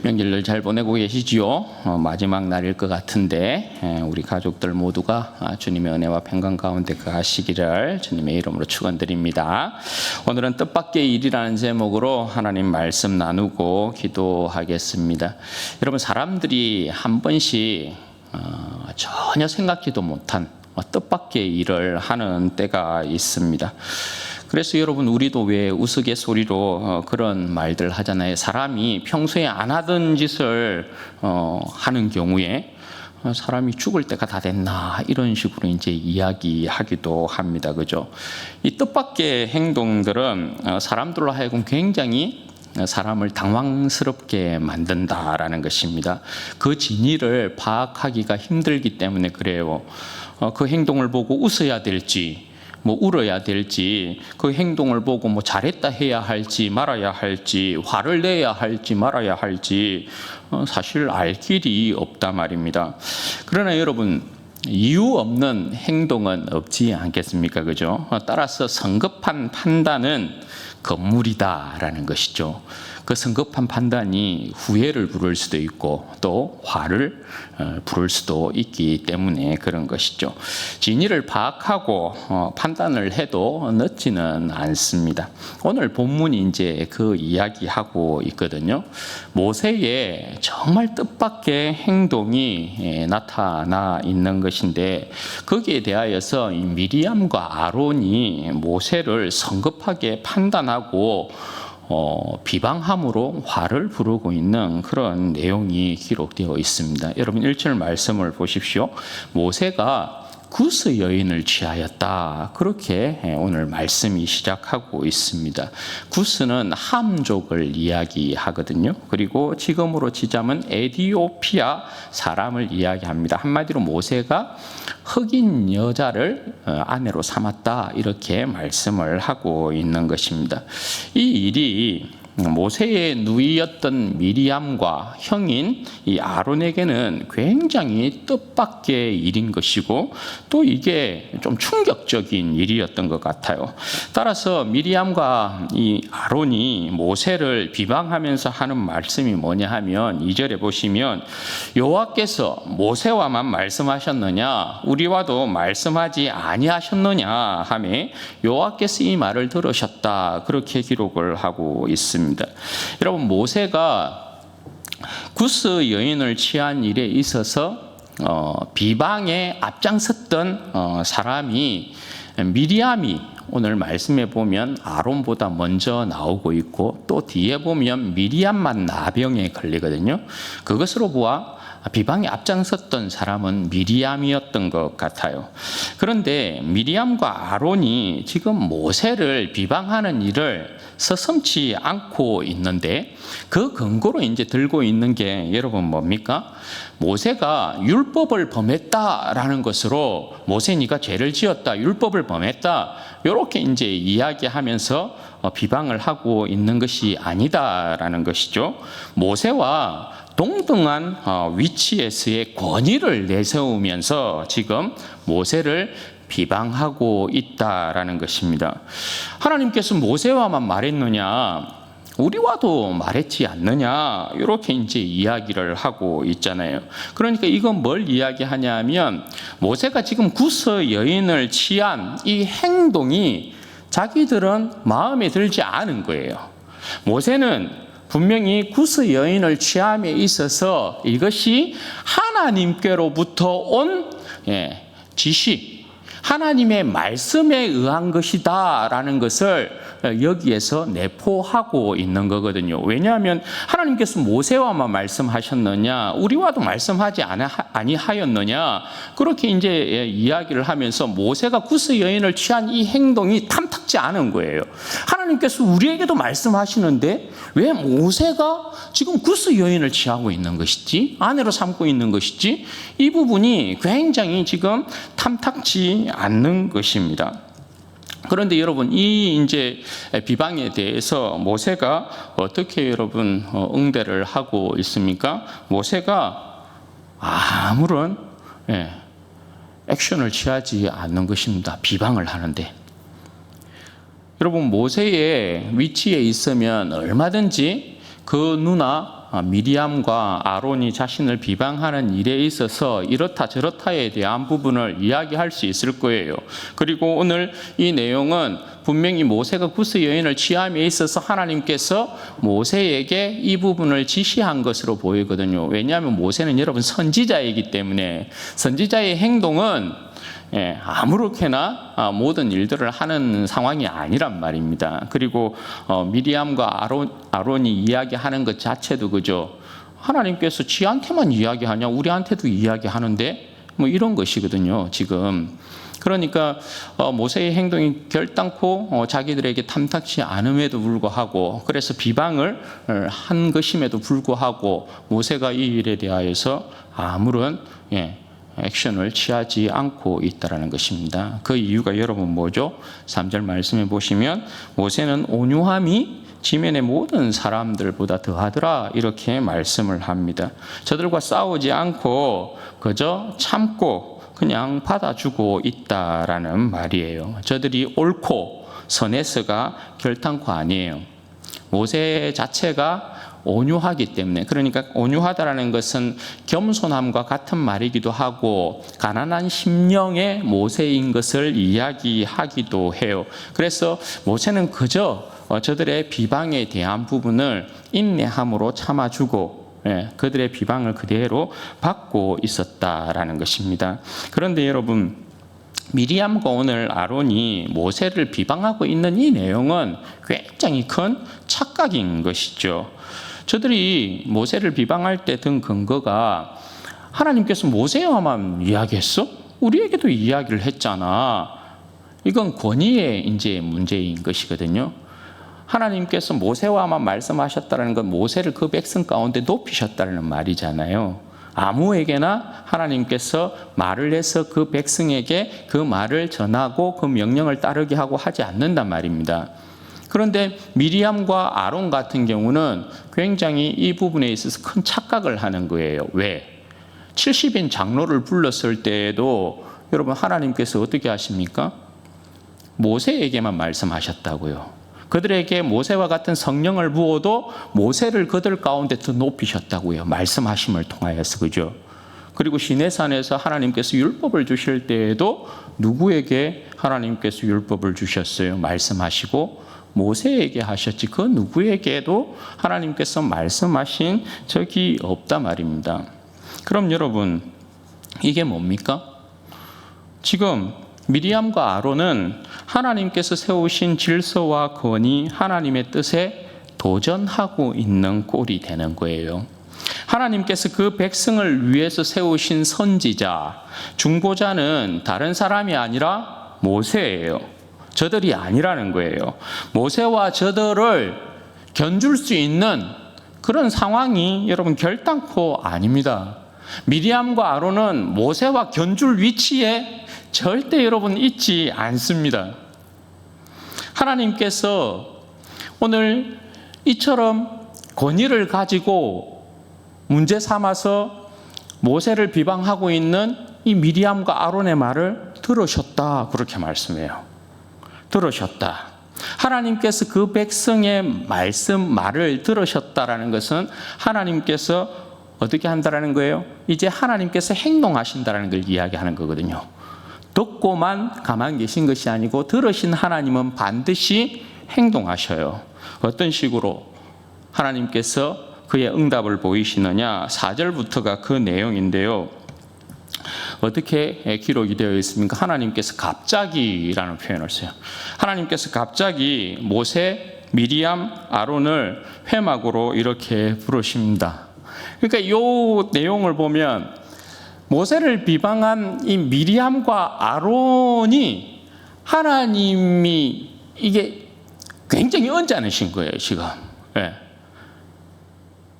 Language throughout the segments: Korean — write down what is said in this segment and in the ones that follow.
명절을 잘 보내고 계시지요? 마지막 날일 것 같은데 우리 가족들 모두가 주님의 은혜와 평강 가운데 거하시기를 주님의 이름으로 축원드립니다. 오늘은 뜻밖의 일이라는 제목으로 하나님 말씀 나누고 기도하겠습니다. 여러분, 사람들이 한 번씩 전혀 생각지도 못한 뜻밖의 일을 하는 때가 있습니다. 그래서 여러분, 우리도 왜 우스갯소리로 그런 말들 하잖아요. 사람이 평소에 안 하던 짓을 하는 경우에 사람이 죽을 때가 다 됐나, 이런 식으로 이제 이야기하기도 합니다. 그죠? 이 뜻밖의 행동들은 사람들로 하여금 굉장히 사람을 당황스럽게 만든다라는 것입니다. 그 진위를 파악하기가 힘들기 때문에 그래요. 그 행동을 보고 웃어야 될지, 울어야 될지, 그 행동을 보고 잘했다 해야 할지 말아야 할지, 화를 내야 할지 말아야 할지 사실 알 길이 없단 말입니다. 그러나 여러분, 이유 없는 행동은 없지 않겠습니까? 그죠? 따라서 성급한 판단은 건물이다라는 것이죠. 그 성급한 판단이 후회를 부를 수도 있고 또 화를 부를 수도 있기 때문에 그런 것이죠. 진위를 파악하고 판단을 해도 늦지는 않습니다. 오늘 본문이 이제 그 이야기하고 있거든요. 모세의 정말 뜻밖의 행동이 나타나 있는 것인데, 거기에 대하여서 미리암과 아론이 모세를 성급하게 판단하고 비방함으로 화를 부르고 있는 그런 내용이 기록되어 있습니다. 여러분, 1절 말씀을 보십시오. 모세가 구스 여인을 취하였다, 그렇게 오늘 말씀이 시작하고 있습니다. 구스는 함족을 이야기하거든요. 그리고 지금으로 치자면 에티오피아 사람을 이야기합니다. 한마디로 모세가 흑인 여자를 아내로 삼았다, 이렇게 말씀을 하고 있는 것입니다. 이 일이 모세의 누이였던 미리암과 형인 이 아론에게는 굉장히 뜻밖의 일인 것이고, 또 이게 좀 충격적인 일이었던 것 같아요. 따라서 미리암과 이 아론이 모세를 비방하면서 하는 말씀이 뭐냐 하면, 2절에 보시면 여호와께서 모세와만 말씀하셨느냐, 우리와도 말씀하지 아니하셨느냐 하며 여호와께서 이 말을 들으셨다, 그렇게 기록을 하고 있습니다. 여러분, 모세가 구스 여인을 취한 일에 있어서 비방에 앞장섰던 사람이 미리암이 오늘 말씀에 보면 아론보다 먼저 나오고 있고, 또 뒤에 보면 미리암만 나병에 걸리거든요. 그것으로 보아 비방에 앞장섰던 사람은 미리암이었던 것 같아요. 그런데 미리암과 아론이 지금 모세를 비방하는 일을 서슴지 않고 있는데, 그 근거로 이제 들고 있는 게 여러분 뭡니까? 모세가 율법을 범했다라는 것으로, 모세 네가 죄를 지었다, 율법을 범했다, 이렇게 이제 이야기하면서 비방을 하고 있는 것이 아니다라는 것이죠. 모세와 동등한 위치에서의 권위를 내세우면서 지금 모세를 비방하고 있다라는 것입니다. 하나님께서 모세와만 말했느냐, 우리와도 말했지 않느냐, 이렇게 이제 이야기를 하고 있잖아요. 그러니까 이건 뭘 이야기하냐면, 모세가 지금 구스 여인을 취한 이 행동이 자기들은 마음에 들지 않은 거예요. 모세는 분명히 구스 여인을 취함에 있어서 이것이 하나님께로부터 온 지시, 하나님의 말씀에 의한 것이다라는 것을 여기에서 내포하고 있는 거거든요. 왜냐하면 하나님께서 모세와만 말씀하셨느냐, 우리와도 말씀하지 아니하였느냐, 그렇게 이제 이야기를 하면서 모세가 구스 여인을 취한 이 행동이 탐탁지 않은 거예요. 하나님께서 우리에게도 말씀하시는데 왜 모세가 지금 구스 여인을 취하고 있는 것이지, 아내로 삼고 있는 것이지, 이 부분이 굉장히 지금 탐탁지 않는 것입니다. 그런데 여러분, 이 이제 비방에 대해서 모세가 어떻게 여러분 응대를 하고 있습니까? 모세가 아무런 액션을 취하지 않는 것입니다. 비방을 하는데. 여러분, 모세의 위치에 있으면 얼마든지 그 누나 모세가 미리암과 아론이 자신을 비방하는 일에 있어서 이렇다 저렇다에 대한 부분을 이야기할 수 있을 거예요. 그리고 오늘 이 내용은 분명히 모세가 구스 여인을 취함에 있어서 하나님께서 모세에게 이 부분을 지시한 것으로 보이거든요. 왜냐하면 모세는 여러분 선지자이기 때문에 선지자의 행동은 아무렇게나 모든 일들을 하는 상황이 아니란 말입니다. 그리고 미리암과 아론이 이야기하는 것 자체도 그죠. 하나님께서 지한테만 이야기하냐? 우리한테도 이야기하는데 뭐 이런 것이거든요. 지금. 그러니까 모세의 행동이 결단코 자기들에게 탐탁치 않음에도 불구하고 그래서 비방을 한 것임에도 불구하고 모세가 이 일에 대하여서 아무런 액션을 취하지 않고 있다는 것입니다. 그 이유가 여러분 뭐죠? 3절 말씀해 보시면 모세는 온유함이 지면의 모든 사람들보다 더하더라 이렇게 말씀을 합니다. 저들과 싸우지 않고 그저 참고 그냥 받아주고 있다라는 말이에요. 저들이 옳고 선해서가 결단코 아니에요. 모세 자체가 온유하기 때문에, 그러니까 온유하다라는 것은 겸손함과 같은 말이기도 하고 가난한 심령의 모세인 것을 이야기하기도 해요. 그래서 모세는 그저 저들의 비방에 대한 부분을 인내함으로 참아주고 그들의 비방을 그대로 받고 있었다라는 것입니다. 그런데 여러분, 미리암과 오늘 아론이 모세를 비방하고 있는 이 내용은 굉장히 큰 착각인 것이죠. 저들이 모세를 비방할 때 든 근거가 하나님께서 모세와만 이야기했어? 우리에게도 이야기를 했잖아. 이건 권위의 이제 문제인 것이거든요. 하나님께서 모세와만 말씀하셨다는 건 모세를 그 백성 가운데 높이셨다는 말이잖아요. 아무에게나 하나님께서 말을 해서 그 백성에게 그 말을 전하고 그 명령을 따르게 하고 하지 않는단 말입니다. 그런데 미리암과 아론 같은 경우는 굉장히 이 부분에 있어서 큰 착각을 하는 거예요. 왜? 70인 장로를 불렀을 때에도 여러분 하나님께서 어떻게 하십니까? 모세에게만 말씀하셨다고요. 그들에게 모세와 같은 성령을 부어도 모세를 그들 가운데 더 높이셨다고요. 말씀하심을 통하여서 그죠. 그리고 시내산에서 하나님께서 율법을 주실 때에도 누구에게 하나님께서 율법을 주셨어요? 말씀하시고 모세에게 하셨지 그 누구에게도 하나님께서 말씀하신 적이 없단 말입니다. 그럼 여러분 이게 뭡니까? 지금 미리암과 아론은 하나님께서 세우신 질서와 권위, 하나님의 뜻에 도전하고 있는 꼴이 되는 거예요. 하나님께서 그 백성을 위해서 세우신 선지자, 중보자는 다른 사람이 아니라 모세예요. 저들이 아니라는 거예요. 모세와 저들을 견줄 수 있는 그런 상황이 여러분 결단코 아닙니다. 미리암과 아론은 모세와 견줄 위치에 절대 여러분 있지 않습니다. 하나님께서 오늘 이처럼 권위를 가지고 문제 삼아서 모세를 비방하고 있는 이 미리암과 아론의 말을 들으셨다 그렇게 말씀해요. 들으셨다. 하나님께서 그 백성의 말을 들으셨다라는 것은 하나님께서 어떻게 한다라는 거예요? 이제 하나님께서 행동하신다라는 걸 이야기하는 거거든요. 듣고만 가만 계신 것이 아니고 들으신 하나님은 반드시 행동하셔요. 어떤 식으로 하나님께서 그의 응답을 보이시느냐? 4절부터가 그 내용인데요. 어떻게 기록이 되어 있습니까? 하나님께서 갑자기라는 표현을 써요. 하나님께서 갑자기 모세, 미리암, 아론을 회막으로 이렇게 부르십니다. 그러니까 이 내용을 보면 모세를 비방한 이 미리암과 아론이 하나님이 이게 굉장히 언짢으신 거예요, 지금. 네.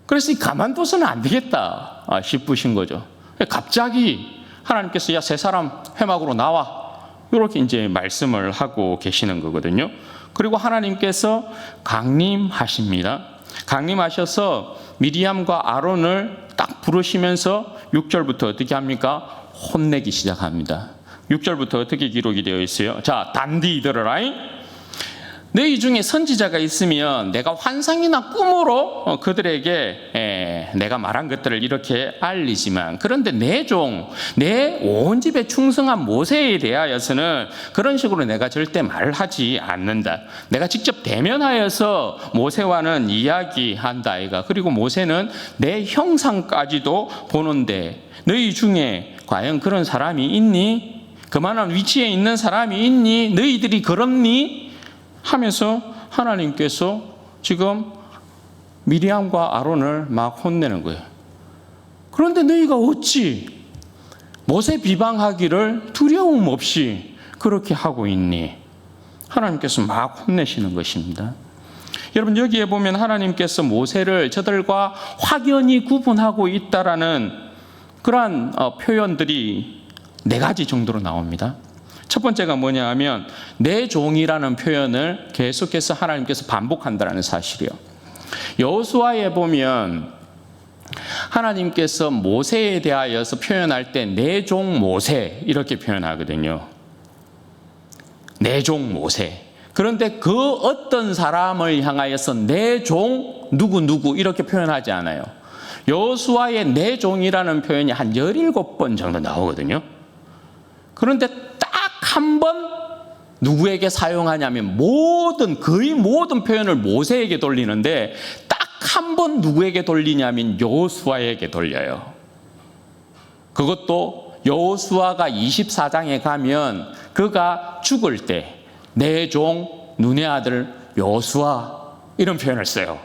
그래서 가만둬서는 안 되겠다 싶으신 거죠. 갑자기 하나님께서 야, 세 사람 회막으로 나와. 이렇게 이제 말씀을 하고 계시는 거거든요. 그리고 하나님께서 강림하십니다. 강림하셔서 미리암과 아론을 딱 부르시면서 6절부터 어떻게 합니까? 혼내기 시작합니다. 6절부터 어떻게 기록이 되어 있어요? 자, 단디 들으라. 너희 중에 선지자가 있으면 내가 환상이나 꿈으로 그들에게 내가 말한 것들을 이렇게 알리지만, 그런데 내 종, 내 온 집에 충성한 모세에 대하여서는 그런 식으로 내가 절대 말을 하지 않는다. 내가 직접 대면하여서 모세와는 이야기한다 아이가. 그리고 모세는 내 형상까지도 보는데 너희 중에 과연 그런 사람이 있니? 그만한 위치에 있는 사람이 있니? 너희들이 그렇니? 하면서 하나님께서 지금 미리암과 아론을 막 혼내는 거예요. 그런데 너희가 어찌 모세 비방하기를 두려움 없이 그렇게 하고 있니? 하나님께서 막 혼내시는 것입니다. 여러분, 여기에 보면 하나님께서 모세를 저들과 확연히 구분하고 있다라는 그러한 표현들이 4가지 정도로 나옵니다. 첫 번째가 뭐냐 하면 내 종이라는 표현을 계속해서 하나님께서 반복한다는 사실이요. 여호수아에 보면 하나님께서 모세에 대하여서 표현할 때 내 종 모세 이렇게 표현하거든요. 내 종 모세. 그런데 그 어떤 사람을 향하여서 내 종 누구 이렇게 표현하지 않아요. 여호수아의 내 종이라는 표현이 한 17번 정도 나오거든요. 그런데 딱 한 번 누구에게 사용하냐면 거의 모든 표현을 모세에게 돌리는데 딱 한 번 누구에게 돌리냐면 여호수아에게 돌려요. 그것도 여호수아가 24장에 가면 그가 죽을 때 내 종 눈의 아들 여호수아 이런 표현을 써요.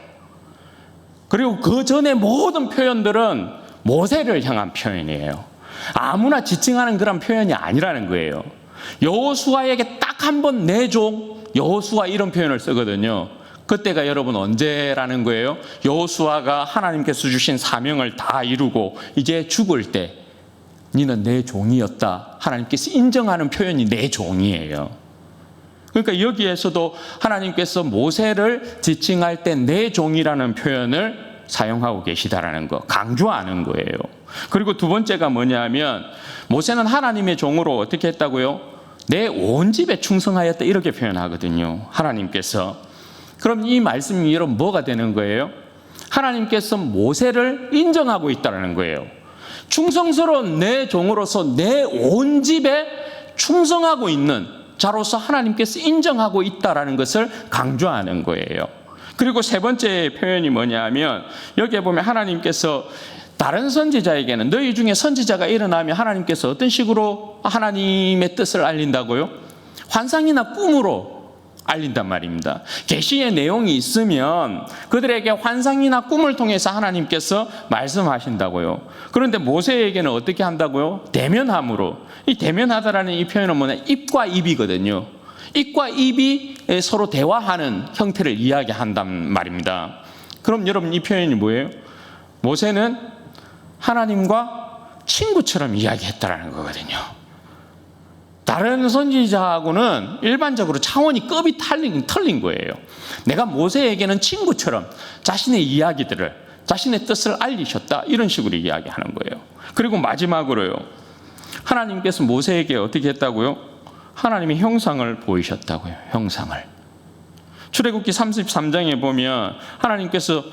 그리고 그 전에 모든 표현들은 모세를 향한 표현이에요. 아무나 지칭하는 그런 표현이 아니라는 거예요. 여호수아에게 딱 한 번 내 종 여호수아 이런 표현을 쓰거든요. 그때가 여러분 언제라는 거예요? 여호수아가 하나님께서 주신 사명을 다 이루고 이제 죽을 때 너는 내 종이었다. 하나님께서 인정하는 표현이 내 종이에요. 그러니까 여기에서도 하나님께서 모세를 지칭할 때 내 종이라는 표현을 사용하고 계시다라는 거, 강조하는 거예요. 그리고 두 번째가 뭐냐면 모세는 하나님의 종으로 어떻게 했다고요? 내 온 집에 충성하였다 이렇게 표현하거든요. 하나님께서. 그럼 이 말씀이 여러분 뭐가 되는 거예요? 하나님께서 모세를 인정하고 있다는 거예요. 충성스러운 내 종으로서 내 온 집에 충성하고 있는 자로서 하나님께서 인정하고 있다는 것을 강조하는 거예요. 그리고 세 번째 표현이 뭐냐면 여기에 보면 하나님께서 다른 선지자에게는 너희 중에 선지자가 일어나면 하나님께서 어떤 식으로 하나님의 뜻을 알린다고요? 환상이나 꿈으로 알린단 말입니다. 계시의 내용이 있으면 그들에게 환상이나 꿈을 통해서 하나님께서 말씀하신다고요. 그런데 모세에게는 어떻게 한다고요? 대면함으로. 이 대면하다라는 이 표현은 뭐냐? 입과 입이거든요. 입과 입이 서로 대화하는 형태를 이야기한단 말입니다. 그럼 여러분 이 표현이 뭐예요? 모세는 하나님과 친구처럼 이야기했다라는 거거든요. 다른 선지자하고는 일반적으로 차원이 급이 틀린 거예요. 내가 모세에게는 친구처럼 자신의 이야기들을, 자신의 뜻을 알리셨다. 이런 식으로 이야기하는 거예요. 그리고 마지막으로요. 하나님께서 모세에게 어떻게 했다고요? 하나님의 형상을 보이셨다고요. 형상을. 출애굽기 33장에 보면 하나님께서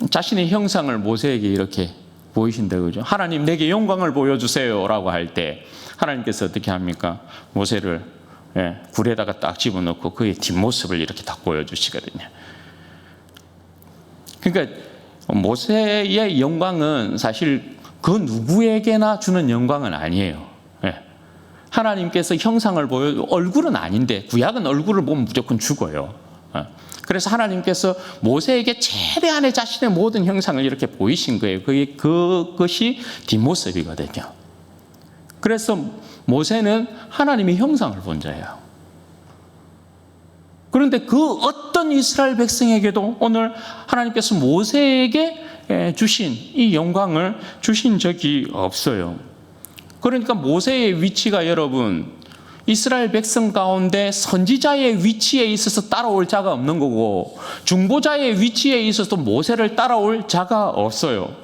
자신의 형상을 모세에게 이렇게 보이신다고 그러죠. 하나님 내게 영광을 보여주세요 라고 할 때 하나님께서 어떻게 합니까? 모세를 굴에다가 딱 집어넣고 그의 뒷모습을 이렇게 딱 보여주시거든요. 그러니까 모세의 영광은 사실 그 누구에게나 주는 영광은 아니에요. 하나님께서 형상을 얼굴은 아닌데 구약은 얼굴을 보면 무조건 죽어요. 그래서 하나님께서 모세에게 최대한의 자신의 모든 형상을 이렇게 보이신 거예요. 그것이 뒷모습이거든요. 그래서 모세는 하나님의 형상을 본 자예요. 그런데 그 어떤 이스라엘 백성에게도 오늘 하나님께서 모세에게 주신 이 영광을 주신 적이 없어요. 그러니까 모세의 위치가 여러분 이스라엘 백성 가운데 선지자의 위치에 있어서 따라올 자가 없는 거고 중보자의 위치에 있어서 모세를 따라올 자가 없어요.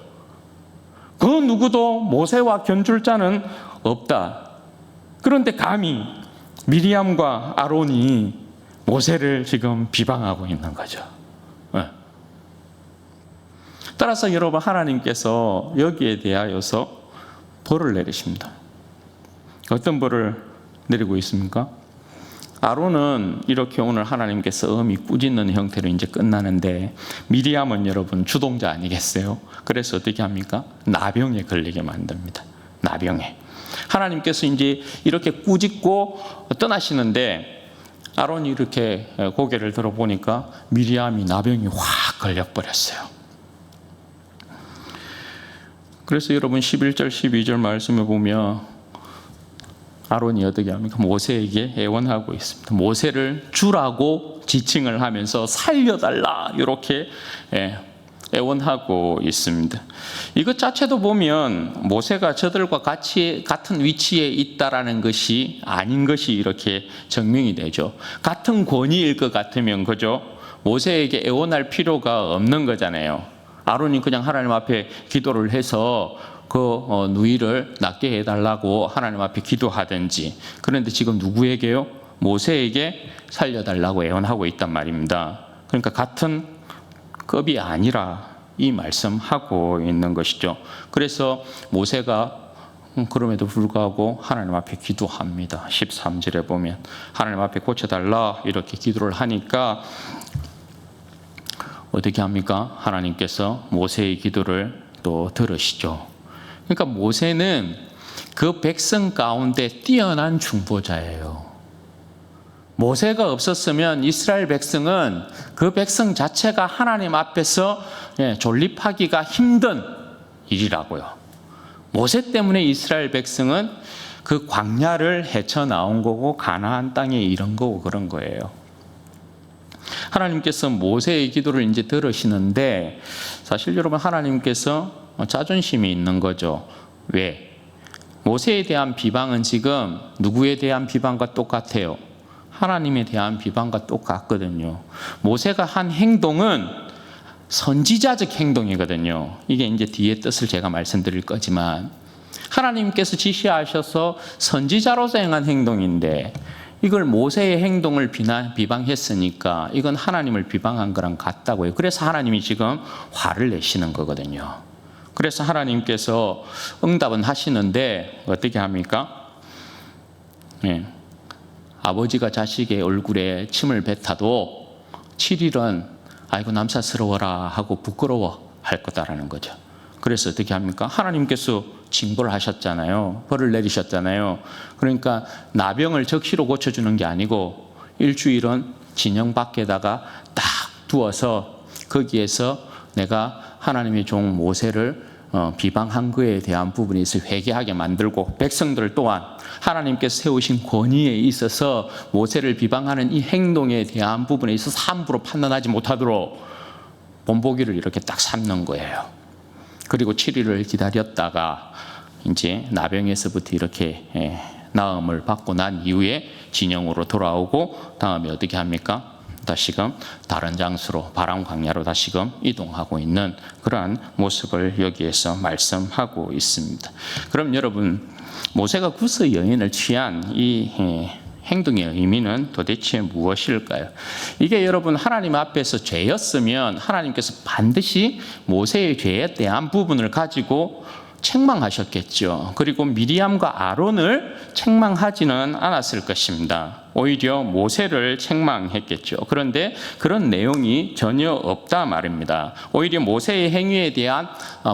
그 누구도 모세와 견줄 자는 없다. 그런데 감히 미리암과 아론이 모세를 지금 비방하고 있는 거죠. 따라서 여러분, 하나님께서 여기에 대하여서 벌을 내리십니다. 어떤 벌을 내리고 있습니까? 아론은 이렇게 오늘 하나님께서 엄히 꾸짖는 형태로 이제 끝나는데, 미리암은 여러분 주동자 아니겠어요? 그래서 어떻게 합니까? 나병에 걸리게 만듭니다. 나병에. 하나님께서 이제 이렇게 꾸짖고 떠나시는데, 아론이 이렇게 고개를 들어보니까 미리암이 나병이 확 걸려버렸어요. 그래서 여러분 11절 12절 말씀에 보면 아론이 어떻게 합니까? 모세에게 애원하고 있습니다. 모세를 주라고 지칭을 하면서 살려달라 이렇게 애원하고 있습니다. 이것 자체도 보면 모세가 저들과 같은 위치에 있다라는 것이 아닌 것이 이렇게 증명이 되죠. 같은 권위일 것 같으면 그죠? 모세에게 애원할 필요가 없는 거잖아요. 아론이 그냥 하나님 앞에 기도를 해서 그 누이를 낫게 해달라고 하나님 앞에 기도하든지. 그런데 지금 누구에게요? 모세에게 살려달라고 애원하고 있단 말입니다. 그러니까 같은 급이 아니라 이 말씀하고 있는 것이죠. 그래서 모세가 그럼에도 불구하고 하나님 앞에 기도합니다. 13절에 보면 하나님 앞에 고쳐달라 이렇게 기도를 하니까 어떻게 합니까? 하나님께서 모세의 기도를 또 들으시죠. 그러니까 모세는 그 백성 가운데 뛰어난 중보자예요. 모세가 없었으면 이스라엘 백성은 그 백성 자체가 하나님 앞에서 존립하기가 힘든 일이라고요. 모세 때문에 이스라엘 백성은 그 광야를 헤쳐나온 거고 가나안 땅에 이른 거고 그런 거예요. 하나님께서 모세의 기도를 이제 들으시는데, 사실 여러분 하나님께서 자존심이 있는 거죠. 왜? 모세에 대한 비방은 지금 누구에 대한 비방과 똑같아요? 하나님에 대한 비방과 똑같거든요. 모세가 한 행동은 선지자적 행동이거든요. 이게 이제 뒤에 뜻을 제가 말씀드릴 거지만, 하나님께서 지시하셔서 선지자로서 행한 행동인데 이걸 모세의 행동을 비방했으니까 이건 하나님을 비방한 거랑 같다고요. 그래서 하나님이 지금 화를 내시는 거거든요. 그래서 하나님께서 응답은 하시는데 어떻게 합니까? 아버지가 자식의 얼굴에 침을 뱉어도 7일은 아이고 남사스러워라 하고 부끄러워 할 거다라는 거죠. 그래서 어떻게 합니까? 하나님께서 징벌을 하셨잖아요. 벌을 내리셨잖아요. 그러니까 나병을 적시로 고쳐주는 게 아니고 일주일은 진영 밖에다가 딱 두어서 거기에서 내가 하나님의 종 모세를 비방한 거에 대한 부분에 있어 회개하게 만들고, 백성들 또한 하나님께서 세우신 권위에 있어서 모세를 비방하는 이 행동에 대한 부분에 있어서 함부로 판단하지 못하도록 본보기를 이렇게 딱 삼는 거예요. 그리고 7일을 기다렸다가 이제 나병에서부터 이렇게 나음을 받고 난 이후에 진영으로 돌아오고, 다음에 어떻게 합니까? 다시금 다른 장소로 바람 광야로 다시금 이동하고 있는 그러한 모습을 여기에서 말씀하고 있습니다. 그럼 여러분, 모세가 구스 여인을 취한 이 행동의 의미는 도대체 무엇일까요? 이게 여러분 하나님 앞에서 죄였으면 하나님께서 반드시 모세의 죄에 대한 부분을 가지고 책망하셨겠죠. 그리고 미리암과 아론을 책망하지는 않았을 것입니다. 오히려 모세를 책망했겠죠. 그런데 그런 내용이 전혀 없다 말입니다. 오히려 모세의 행위에 대한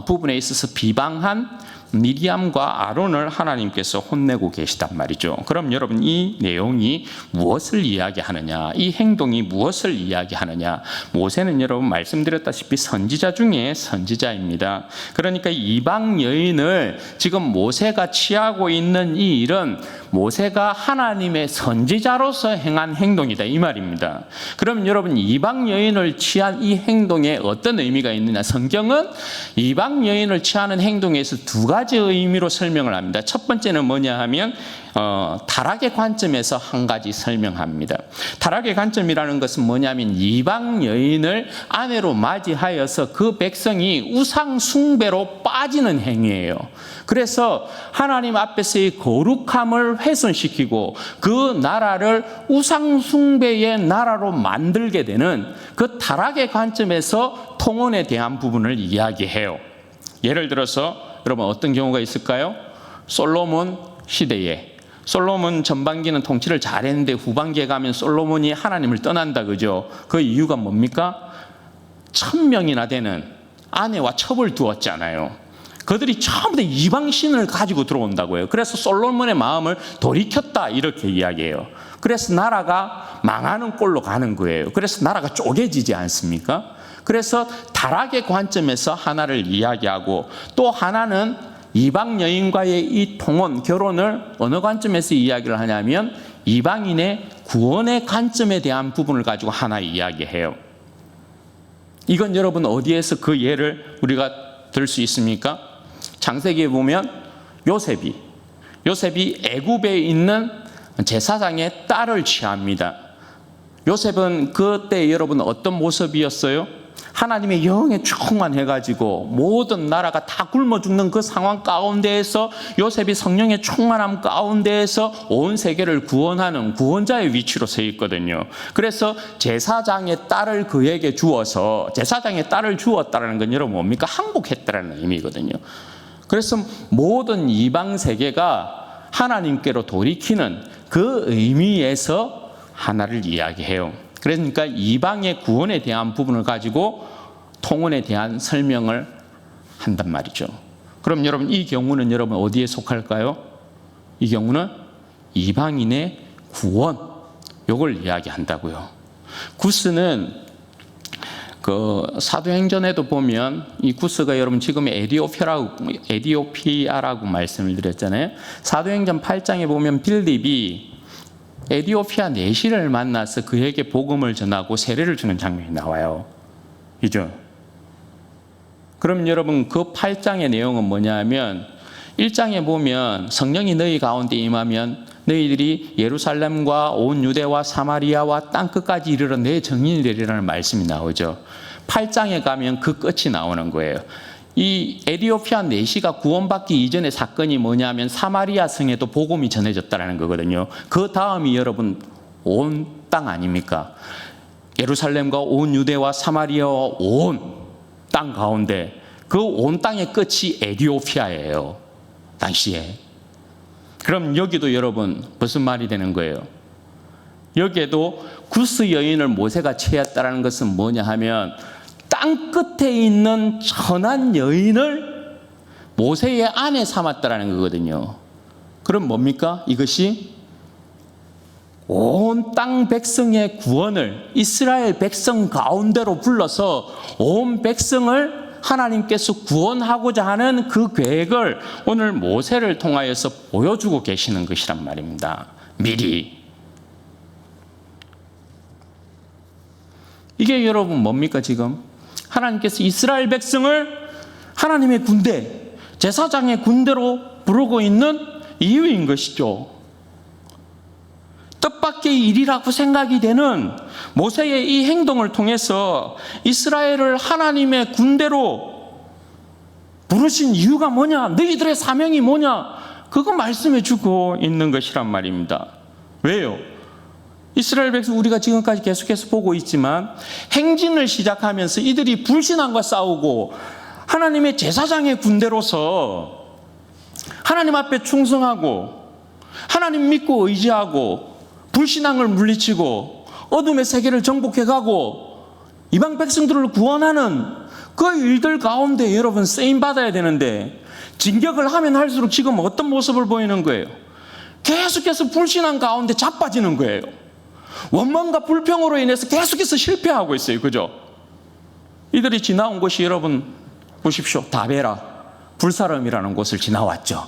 부분에 있어서 비방한 미리암과 아론을 하나님께서 혼내고 계시단 말이죠. 그럼 여러분, 이 내용이 무엇을 이야기하느냐, 이 행동이 무엇을 이야기하느냐? 모세는 여러분 말씀드렸다시피 선지자 중에 선지자입니다. 그러니까 이방 여인을 지금 모세가 취하고 있는 이 일은 모세가 하나님의 선지자로서 행한 행동이다 이 말입니다. 그럼 여러분, 이방 여인을 취한 이 행동에 어떤 의미가 있느냐? 성경은 이방 여인을 취하는 행동에서 두 가지 의미로 설명을 합니다. 첫 번째는 뭐냐 하면 타락의 관점에서 한 가지 설명합니다. 타락의 관점이라는 것은 뭐냐면 이방 여인을 아내로 맞이하여서 그 백성이 우상 숭배로 빠지는 행위예요. 그래서 하나님 앞에서의 거룩함을 훼손시키고 그 나라를 우상 숭배의 나라로 만들게 되는 그 타락의 관점에서 통혼에 대한 부분을 이야기해요. 예를 들어서 여러분 어떤 경우가 있을까요? 솔로몬 시대에 솔로몬 전반기는 통치를 잘했는데 후반기에 가면 솔로몬이 하나님을 떠난다, 그죠? 그 이유가 뭡니까? 1000명이나 되는 아내와 첩을 두었잖아요. 그들이 전부 다 이방신을 가지고 들어온다고요. 그래서 솔로몬의 마음을 돌이켰다, 이렇게 이야기해요. 그래서 나라가 망하는 꼴로 가는 거예요. 그래서 나라가 쪼개지지 않습니까? 그래서 타락의 관점에서 하나를 이야기하고, 또 하나는 이방 여인과의 이 통혼, 결혼을 어느 관점에서 이야기를 하냐면 이방인의 구원의 관점에 대한 부분을 가지고 하나 이야기해요. 이건 여러분 어디에서 그 예를 우리가 들 수 있습니까? 창세기에 보면 요셉이 애굽에 있는 제사장의 딸을 취합니다. 요셉은 그때 여러분 어떤 모습이었어요? 하나님의 영에 충만해가지고 모든 나라가 다 굶어 죽는 그 상황 가운데에서 요셉이 성령의 충만함 가운데에서 온 세계를 구원하는 구원자의 위치로 서 있거든요. 그래서 제사장의 딸을 그에게 주어서, 제사장의 딸을 주었다는 건 여러분 뭡니까? 항복했다는 의미거든요. 그래서 모든 이방 세계가 하나님께로 돌이키는 그 의미에서 하나를 이야기해요. 그러니까 이방의 구원에 대한 부분을 가지고 통혼에 대한 설명을 한단 말이죠. 그럼 여러분 이 경우는 여러분 어디에 속할까요? 이 경우는 이방인의 구원, 요걸 이야기한다고요. 구스는 그 사도행전에도 보면 이 구스가 여러분 지금 에디오피아라고 말씀을 드렸잖아요. 사도행전 8장에 보면 빌립이 에디오피아 내시를 만나서 그에게 복음을 전하고 세례를 주는 장면이 나와요. 그죠? 그럼 여러분 그 8장의 내용은 뭐냐면 1장에 보면 성령이 너희 가운데 임하면 너희들이 예루살렘과 온 유대와 사마리아와 땅끝까지 이르러 내 증인이 되리라는 말씀이 나오죠. 8장에 가면 그 끝이 나오는 거예요. 이 에디오피아 내시가 구원받기 이전의 사건이 뭐냐면 사마리아 성에도 복음이 전해졌다는 거거든요. 그 다음이 여러분 온 땅 아닙니까? 예루살렘과 온 유대와 사마리아와 온 땅 가운데 그 온 땅의 끝이 에디오피아예요. 당시에. 그럼 여기도 여러분 무슨 말이 되는 거예요? 여기에도 구스 여인을 모세가 취했다는 것은 뭐냐 하면 땅 끝에 있는 천한 여인을 모세의 아내 삼았다라는 거거든요. 그럼 뭡니까? 이것이 온 땅 백성의 구원을 이스라엘 백성 가운데로 불러서 온 백성을 하나님께서 구원하고자 하는 그 계획을 오늘 모세를 통하여서 보여주고 계시는 것이란 말입니다. 미리. 이게 여러분 뭡니까 지금? 하나님께서 이스라엘 백성을 하나님의 군대, 제사장의 군대로 부르고 있는 이유인 것이죠. 뜻밖의 일이라고 생각이 되는 모세의 이 행동을 통해서 이스라엘을 하나님의 군대로 부르신 이유가 뭐냐? 너희들의 사명이 뭐냐? 그거 말씀해 주고 있는 것이란 말입니다. 왜요? 이스라엘 백성 우리가 지금까지 계속해서 보고 있지만 행진을 시작하면서 이들이 불신앙과 싸우고 하나님의 제사장의 군대로서 하나님 앞에 충성하고 하나님 믿고 의지하고 불신앙을 물리치고 어둠의 세계를 정복해가고 이방 백성들을 구원하는 그 일들 가운데 여러분 쓰임받아야 되는데 진격을 하면 할수록 지금 어떤 모습을 보이는 거예요? 계속해서 불신앙 가운데 자빠지는 거예요. 원망과 불평으로 인해서 계속해서 실패하고 있어요. 그죠? 이들이 지나온 곳이 여러분 보십시오. 다베라 불사름이라는 곳을 지나왔죠.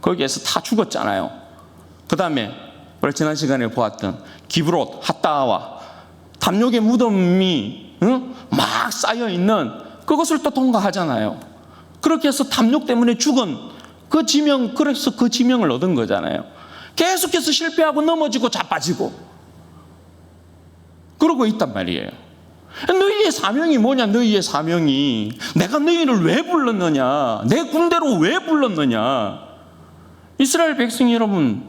거기에서 다 죽었잖아요. 그 다음에 우리 지난 시간에 보았던 기브롯 핫다와 담력의 무덤이 막 쌓여있는 그것을 또 통과하잖아요. 그렇게 해서 담력 때문에 죽은 그 지명, 그래서 그 지명을 얻은 거잖아요. 계속해서 실패하고 넘어지고 자빠지고 그러고 있단 말이에요. 너희의 사명이 뭐냐? 너희의 사명이 내가 너희를 왜 불렀느냐? 내 군대로 왜 불렀느냐? 이스라엘 백성 여러분,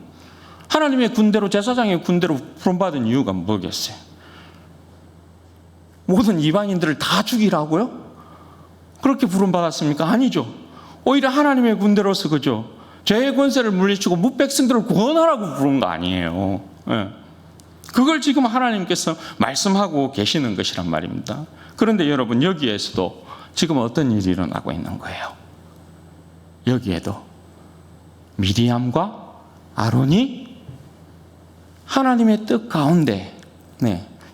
하나님의 군대로, 제사장의 군대로 부름받은 이유가 뭐겠어요? 모든 이방인들을 다 죽이라고요? 그렇게 부름받았습니까? 아니죠. 오히려 하나님의 군대로서, 그죠? 죄의 권세를 물리치고 무백성들을 구원하라고 부른 거 아니에요. 예. 그걸 지금 하나님께서 말씀하고 계시는 것이란 말입니다. 그런데 여러분, 여기에서도 지금 어떤 일이 일어나고 있는 거예요? 여기에도 미리암과 아론이 하나님의 뜻 가운데,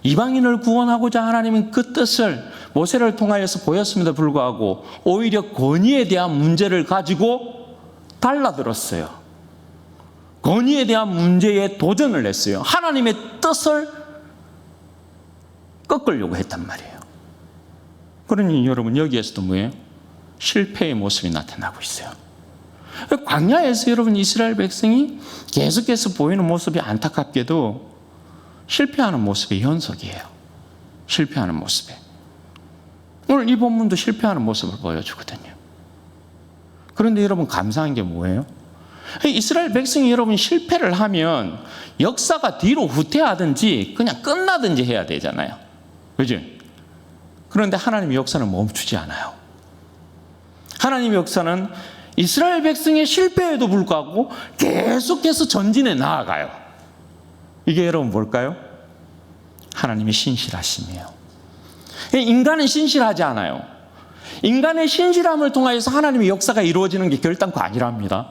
이방인을 구원하고자 하나님은 그 뜻을 모세를 통하여서 보였음에도 불구하고 오히려 권위에 대한 문제를 가지고 달라들었어요. 권위에 대한 문제에 도전을 했어요. 하나님의 뜻을 꺾으려고 했단 말이에요. 그러니 여러분, 여기에서도 뭐예요? 실패의 모습이 나타나고 있어요. 광야에서 여러분, 이스라엘 백성이 계속해서 보이는 모습이 안타깝게도 실패하는 모습의 현석이에요. 실패하는 모습에. 오늘 이 본문도 실패하는 모습을 보여주거든요. 그런데 여러분, 감사한 게 뭐예요? 이스라엘 백성이 여러분 실패를 하면 역사가 뒤로 후퇴하든지 그냥 끝나든지 해야 되잖아요. 그죠? 그런데 하나님의 역사는 멈추지 않아요. 하나님의 역사는 이스라엘 백성의 실패에도 불구하고 계속해서 전진해 나아가요. 이게 여러분 뭘까요? 하나님의 신실하심이에요. 인간은 신실하지 않아요. 인간의 신실함을 통하여서 하나님의 역사가 이루어지는 게 결단코 아니랍니다.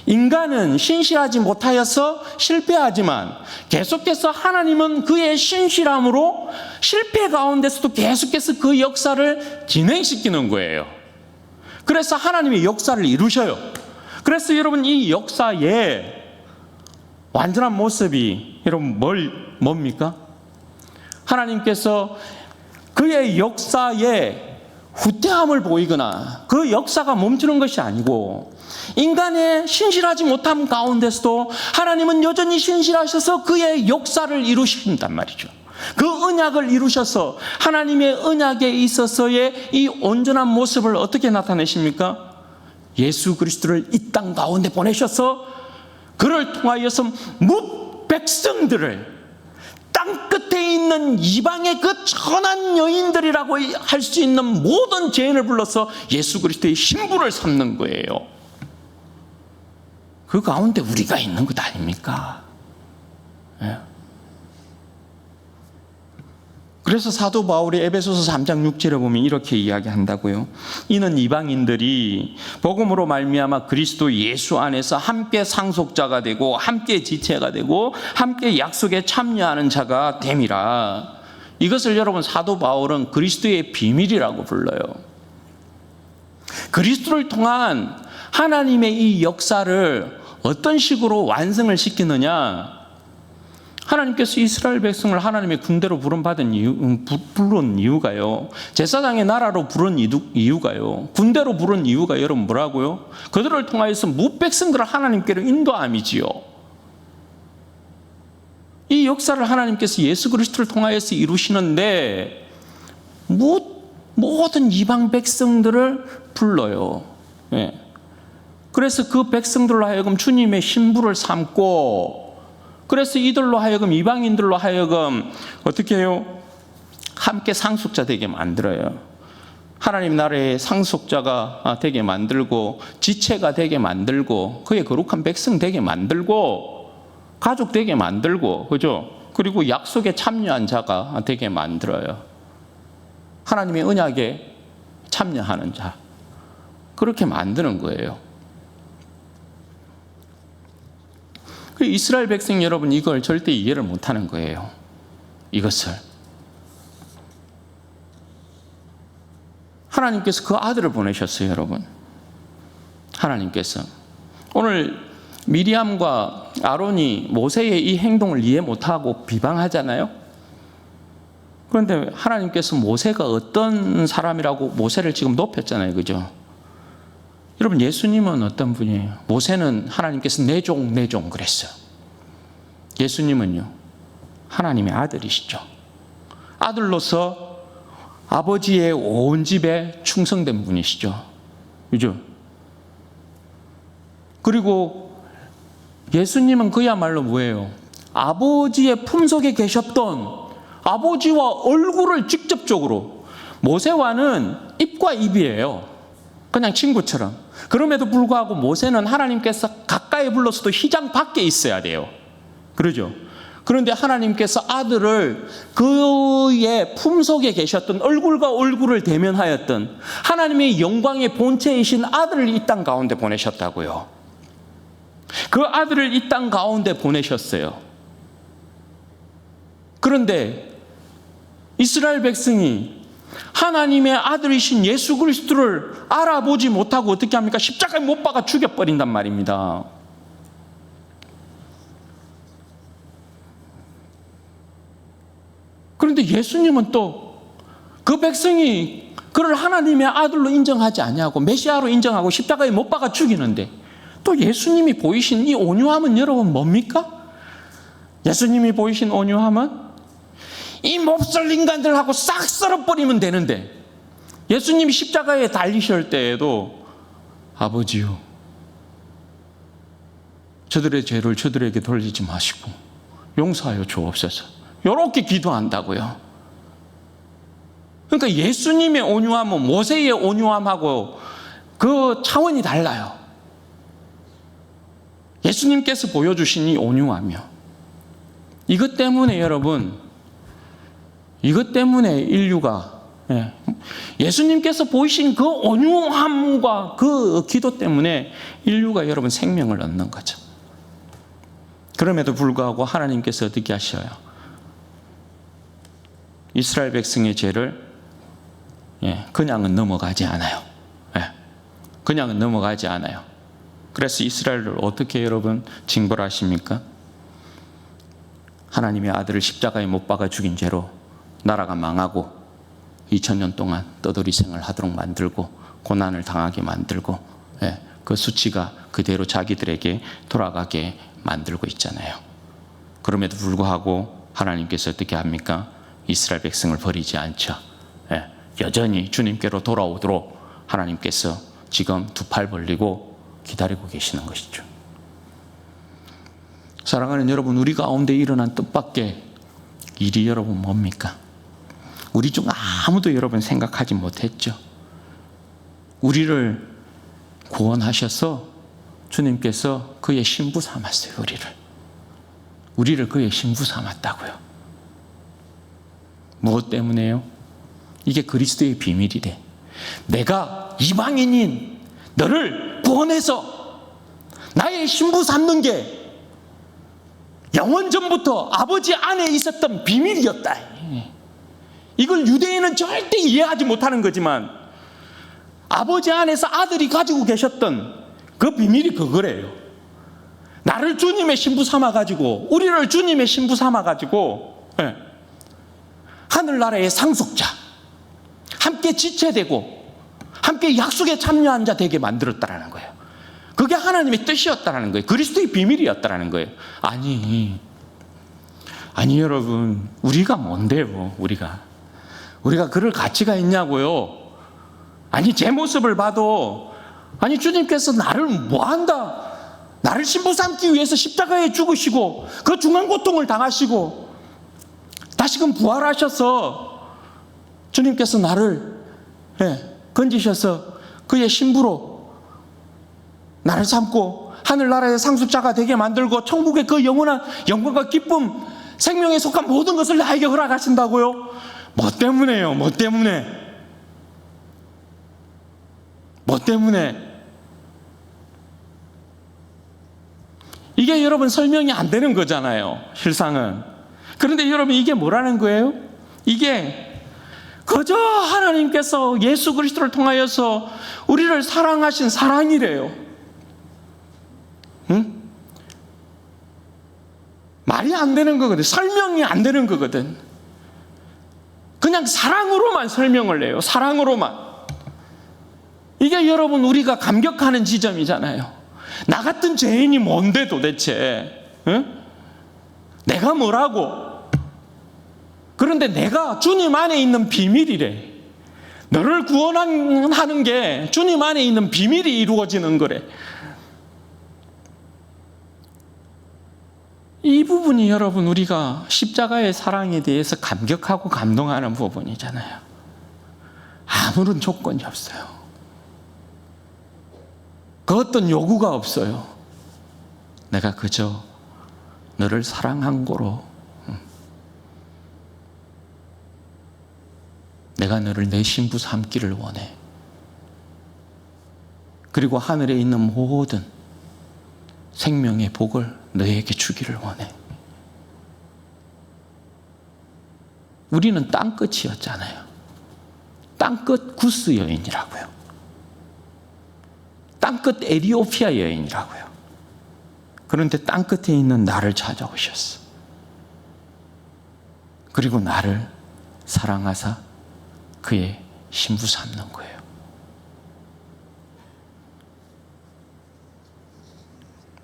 인간은 신실하지 못하여서 실패하지만 계속해서 하나님은 그의 신실함으로 실패 가운데서도 계속해서 그 역사를 진행시키는 거예요. 그래서 하나님의 역사를 이루셔요. 그래서 여러분, 이 역사의 완전한 모습이 여러분 뭡니까? 하나님께서 그의 역사에 후퇴함을 보이거나 그 역사가 멈추는 것이 아니고 인간의 신실하지 못함 가운데서도 하나님은 여전히 신실하셔서 그의 역사를 이루신단 말이죠. 그 언약을 이루셔서 하나님의 언약에 있어서의 이 온전한 모습을 어떻게 나타내십니까? 예수 그리스도를 이 땅 가운데 보내셔서 그를 통하여서 백성들을 땅 끝에 있는 이방의 그 천한 여인들이라고 할 수 있는 모든 죄인을 불러서 예수 그리스도의 신부를 삼는 거예요. 그 가운데 우리가 있는 것 아닙니까? 예. 그래서 사도 바울이 에베소서 3장 6절에 보면 이렇게 이야기한다고요. 이는 이방인들이 복음으로 말미암아 그리스도 예수 안에서 함께 상속자가 되고 함께 지체가 되고 함께 약속에 참여하는 자가 됨이라. 이것을 여러분, 사도 바울은 그리스도의 비밀이라고 불러요. 그리스도를 통한 하나님의 이 역사를 어떤 식으로 완성을 시키느냐? 하나님께서 이스라엘 백성을 하나님의 군대로 부른 이유가요. 제사장의 나라로 부른 이유가요. 군대로 부른 이유가 여러분 뭐라고요? 그들을 통하여서 무백성들을 하나님께로 인도함이지요. 이 역사를 하나님께서 예수 그리스도를 통하여서 이루시는데 모든 이방 백성들을 불러요. 예. 그래서 그 백성들로 하여금 주님의 신부를 삼고, 그래서 이들로 하여금, 이방인들로 하여금 어떻게 해요? 함께 상속자 되게 만들어요. 하나님 나라의 상속자가 되게 만들고, 지체가 되게 만들고, 그의 거룩한 백성 되게 만들고, 가족 되게 만들고, 그죠? 그리고 약속에 참여한 자가 되게 만들어요. 하나님의 언약에 참여하는 자, 그렇게 만드는 거예요. 이스라엘 백성 여러분, 이걸 절대 이해를 못하는 거예요. 이것을 하나님께서 그 아들을 보내셨어요. 여러분, 하나님께서 오늘 미리암과 아론이 모세의 이 행동을 이해 못하고 비방하잖아요. 그런데 하나님께서 모세가 어떤 사람이라고 모세를 지금 높였잖아요. 그죠? 여러분, 예수님은 어떤 분이에요? 모세는 하나님께서 내 종 그랬어요. 예수님은요? 하나님의 아들이시죠. 아들로서 아버지의 온 집에 충성된 분이시죠. 그죠? 그리고 예수님은 그야말로 뭐예요? 아버지의 품속에 계셨던 아버지와 얼굴을 직접적으로, 모세와는 입과 입이에요. 그냥 친구처럼. 그럼에도 불구하고 모세는 하나님께서 가까이 불렀어도 휘장 밖에 있어야 돼요. 그러죠? 그런데 하나님께서 아들을 그의 품속에 계셨던, 얼굴과 얼굴을 대면하였던 하나님의 영광의 본체이신 아들을 이 땅 가운데 보내셨다고요. 그 아들을 이 땅 가운데 보내셨어요. 그런데 이스라엘 백성이 하나님의 아들이신 예수 그리스도를 알아보지 못하고 어떻게 합니까? 십자가에 못 박아 죽여버린단 말입니다. 그런데 예수님은 또 그 백성이 그를 하나님의 아들로 인정하지 아니하고 메시아로 인정하고 십자가에 못 박아 죽이는데, 또 예수님이 보이신 이 온유함은 여러분 뭡니까? 예수님이 보이신 온유함은 이 몹쓸 인간들하고 싹 썰어버리면 되는데, 예수님이 십자가에 달리실 때에도 아버지요, 저들의 죄를 저들에게 돌리지 마시고 용서하여 주옵소서, 이렇게 기도한다고요. 그러니까 예수님의 온유함은 모세의 온유함하고 그 차원이 달라요. 예수님께서 보여주신 이 온유함이요, 이것 때문에 여러분, 이것 때문에 인류가, 예수님께서 보이신 그 온유함과 그 기도 때문에 인류가 여러분 생명을 얻는 거죠. 그럼에도 불구하고 하나님께서 어떻게 하셔요? 이스라엘 백성의 죄를 그냥은 넘어가지 않아요. 그냥은 넘어가지 않아요. 그래서 이스라엘을 어떻게 여러분 징벌하십니까? 하나님의 아들을 십자가에 못 박아 죽인 죄로 나라가 망하고 2000년 동안 떠돌이 생을 하도록 만들고 고난을 당하게 만들고, 그 수치가 그대로 자기들에게 돌아가게 만들고 있잖아요. 그럼에도 불구하고 하나님께서 어떻게 합니까? 이스라엘 백성을 버리지 않죠. 여전히 주님께로 돌아오도록 하나님께서 지금 두 팔 벌리고 기다리고 계시는 것이죠. 사랑하는 여러분, 우리 가운데 일어난 뜻밖의 일이 여러분 뭡니까? 우리 중 아무도 여러분 생각하지 못했죠. 우리를 구원하셔서 주님께서 그의 신부 삼았어요. 우리를 그의 신부 삼았다고요. 무엇 때문에요? 이게 그리스도의 비밀이래. 내가 이방인인 너를 구원해서 나의 신부 삼는 게 영원전부터 아버지 안에 있었던 비밀이었다. 이걸 유대인은 절대 이해하지 못하는 거지만 아버지 안에서 아들이 가지고 계셨던 그 비밀이 그거래요. 나를 주님의 신부 삼아가지고, 우리를 주님의 신부 삼아가지고, 하늘나라의 상속자, 함께 지체되고 함께 약속에 참여한 자 되게 만들었다라는 거예요. 그게 하나님의 뜻이었다라는 거예요. 그리스도의 비밀이었다라는 거예요. 아니 여러분, 우리가 뭔데요? 우리가 그럴 가치가 있냐고요? 아니, 제 모습을 봐도, 아니, 주님께서 나를 뭐한다, 나를 신부 삼기 위해서 십자가에 죽으시고 그 중한 고통을 당하시고 다시금 부활하셔서 주님께서 나를 건지셔서 그의 신부로 나를 삼고 하늘나라의 상속자가 되게 만들고 천국의 그 영원한 영광과 기쁨, 생명에 속한 모든 것을 나에게 허락하신다고요? 뭐 때문에요? 뭐 때문에? 이게 여러분 설명이 안 되는 거잖아요, 실상은. 그런데 여러분, 이게 뭐라는 거예요? 이게 그저 하나님께서 예수 그리스도를 통하여서 우리를 사랑하신 사랑이래요. 응? 말이 안 되는 거거든. 설명이 안 되는 거거든. 그냥 사랑으로만 설명을 해요. 사랑으로만. 이게 여러분 우리가 감격하는 지점이잖아요. 나 같은 죄인이 뭔데 도대체? 응? 내가 뭐라고? 그런데 내가 주님 안에 있는 비밀이래. 너를 구원하는 게 주님 안에 있는 비밀이 이루어지는 거래. 이 부분이 여러분 우리가 십자가의 사랑에 대해서 감격하고 감동하는 부분이잖아요. 아무런 조건이 없어요. 그 어떤 요구가 없어요. 내가 그저 너를 사랑한 거로 내가 너를 내 신부 삼기를 원해. 그리고 하늘에 있는 모든 생명의 복을 너에게 주기를 원해. 우리는 땅끝이었잖아요. 땅끝 구스 여인이라고요. 땅끝 에티오피아 여인이라고요. 그런데 땅끝에 있는 나를 찾아오셨어. 그리고 나를 사랑하사 그의 신부 삼는 거예요.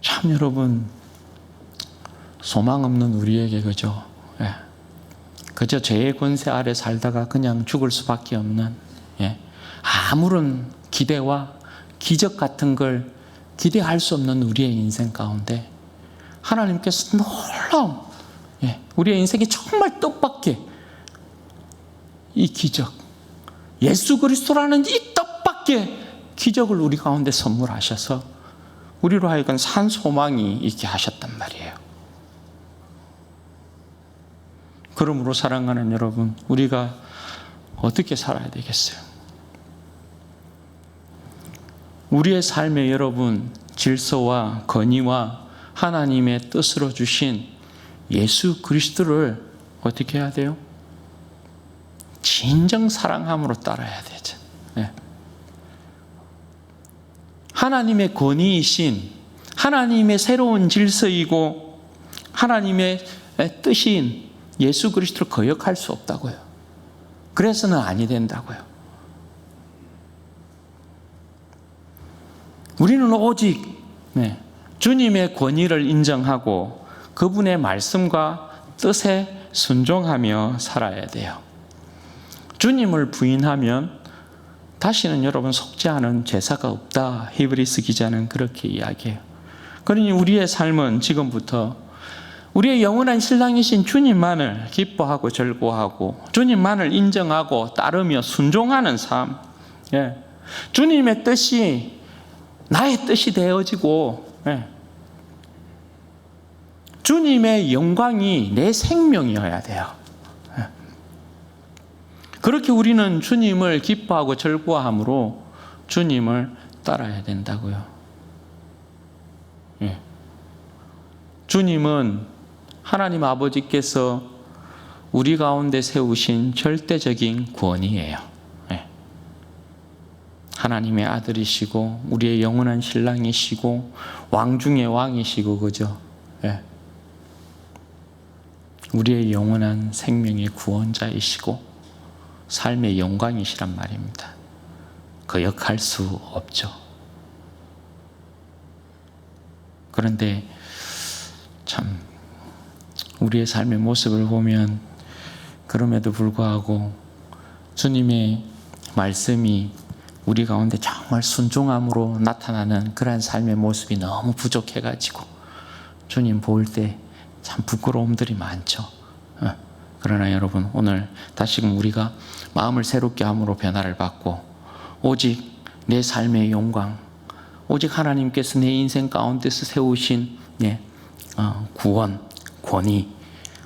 참 여러분, 소망 없는 우리에게 그저 죄의 권세 아래 살다가 그냥 죽을 수밖에 없는, 아무런 기대와 기적 같은 걸 기대할 수 없는 우리의 인생 가운데 하나님께서 놀라운, 우리의 인생이 정말 뜻밖의 이 기적, 예수 그리스도라는 이 뜻밖의 기적을 우리 가운데 선물하셔서 우리로 하여금 산 소망이 있게 하셨단 말이에요. 그러므로 사랑하는 여러분, 우리가 어떻게 살아야 되겠어요? 우리의 삶에 여러분, 질서와 건의와 하나님의 뜻으로 주신 예수 그리스도를 어떻게 해야 돼요? 진정 사랑함으로 따라야 되죠. 하나님의 권위이신, 하나님의 새로운 질서이고 하나님의 뜻인 예수 그리스도를 거역할 수 없다고요. 그래서는 아니 된다고요. 우리는 오직 주님의 권위를 인정하고 그분의 말씀과 뜻에 순종하며 살아야 돼요. 주님을 부인하면 다시는 여러분 속지 않은 제사가 없다. 히브리서 기자는 그렇게 이야기해요. 그러니 우리의 삶은 지금부터 우리의 영원한 신랑이신 주님만을 기뻐하고 즐거워하고 주님만을 인정하고 따르며 순종하는 삶, 주님의 뜻이 나의 뜻이 되어지고 주님의 영광이 내 생명이어야 돼요. 그렇게 우리는 주님을 기뻐하고 즐거워함으로 주님을 따라야 된다고요. 주님은 하나님 아버지께서 우리 가운데 세우신 절대적인 구원이에요. 하나님의 아들이시고 우리의 영원한 신랑이시고 왕 중의 왕이시고 그죠? 우리의 영원한 생명의 구원자이시고 삶의 영광이시란 말입니다. 거역할 수 없죠. 그런데 참 우리의 삶의 모습을 보면 그럼에도 불구하고 주님의 말씀이 우리 가운데 정말 순종함으로 나타나는 그러한 삶의 모습이 너무 부족해가지고 주님 볼 때 참 부끄러움들이 많죠. 그러나 여러분, 오늘 다시금 우리가 마음을 새롭게 함으로 변화를 받고 오직 내 삶의 영광, 오직 하나님께서 내 인생 가운데서 세우신 구원, 권위,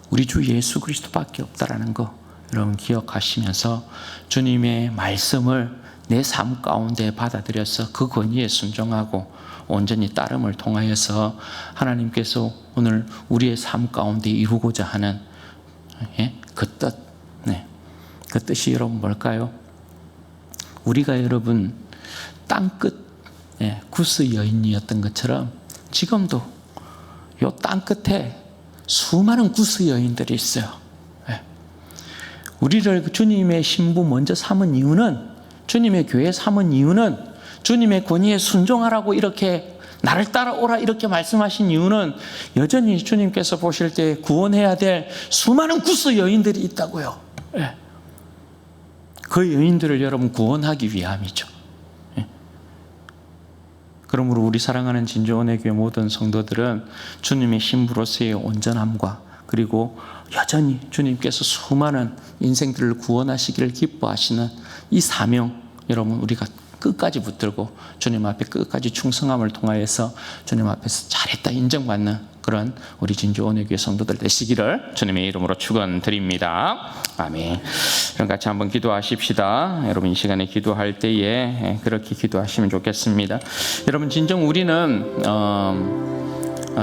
우리 주 예수 그리스도밖에 없다라는 거 여러분 기억하시면서 주님의 말씀을 내 삶 가운데 받아들여서 그 권위에 순종하고 온전히 따름을 통하여서 하나님께서 오늘 우리의 삶 가운데 이루고자 하는 그 뜻, 그 뜻이 여러분 뭘까요? 우리가 여러분 땅끝 구스 여인이었던 것처럼 지금도 요 땅끝에 수많은 구스 여인들이 있어요. 우리를 주님의 신부 먼저 삼은 이유는, 주님의 교회 삼은 이유는 주님의 권위에 순종하라고 이렇게 나를 따라오라 이렇게 말씀하신 이유는 여전히 주님께서 보실 때 구원해야 될 수많은 구스 여인들이 있다고요. 예. 그 여인들을 여러분 구원하기 위함이죠. 예. 그러므로 우리 사랑하는 진주원의 교회 모든 성도들은 주님의 신부로서의 온전함과 그리고 여전히 주님께서 수많은 인생들을 구원하시기를 기뻐하시는 이 사명, 여러분 우리가 끝까지 붙들고 주님 앞에 끝까지 충성함을 통하여서 주님 앞에서 잘했다 인정받는 그런 우리 진주원의 교회 성도들 되시기를 주님의 이름으로 축원드립니다. 아멘. 그럼 같이 한번 기도하십시다. 여러분 이 시간에 기도할 때에 그렇게 기도하시면 좋겠습니다. 여러분 진정 우리는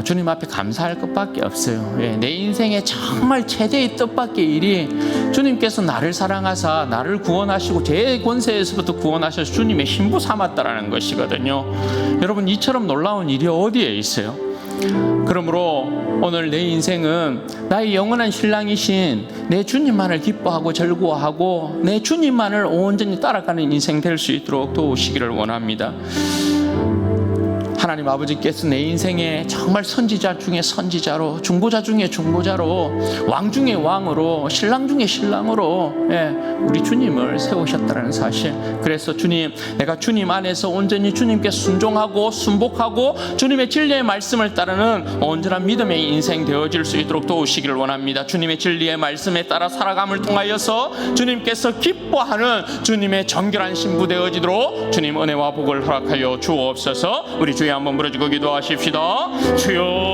주님 앞에 감사할 것밖에 없어요. 내 인생의 정말 최대의 뜻밖의 일이 주님께서 나를 사랑하사 나를 구원하시고 제 권세에서부터 구원하셔서 주님의 신부 삼았다라는 것이거든요. 여러분 이처럼 놀라운 일이 어디에 있어요? 그러므로 오늘 내 인생은 나의 영원한 신랑이신 내 주님만을 기뻐하고 즐거워하고 내 주님만을 온전히 따라가는 인생 될 수 있도록 도우시기를 원합니다. 하나님 아버지께서 내 인생에 정말 선지자 중에 선지자로, 중보자 중에 중보자로, 왕 중에 왕으로, 신랑 중에 신랑으로 우리 주님을 세우셨다는 사실. 그래서 주님, 내가 주님 안에서 온전히 주님께 순종하고 순복하고 주님의 진리의 말씀을 따르는 온전한 믿음의 인생 되어질 수 있도록 도우시기를 원합니다. 주님의 진리의 말씀에 따라 살아감을 통하여서 주님께서 기뻐하는 주님의 정결한 신부 되어지도록 주님 은혜와 복을 허락하여 주옵소서. 우리 주여 한번 부르짖고 기도하십시다. 주여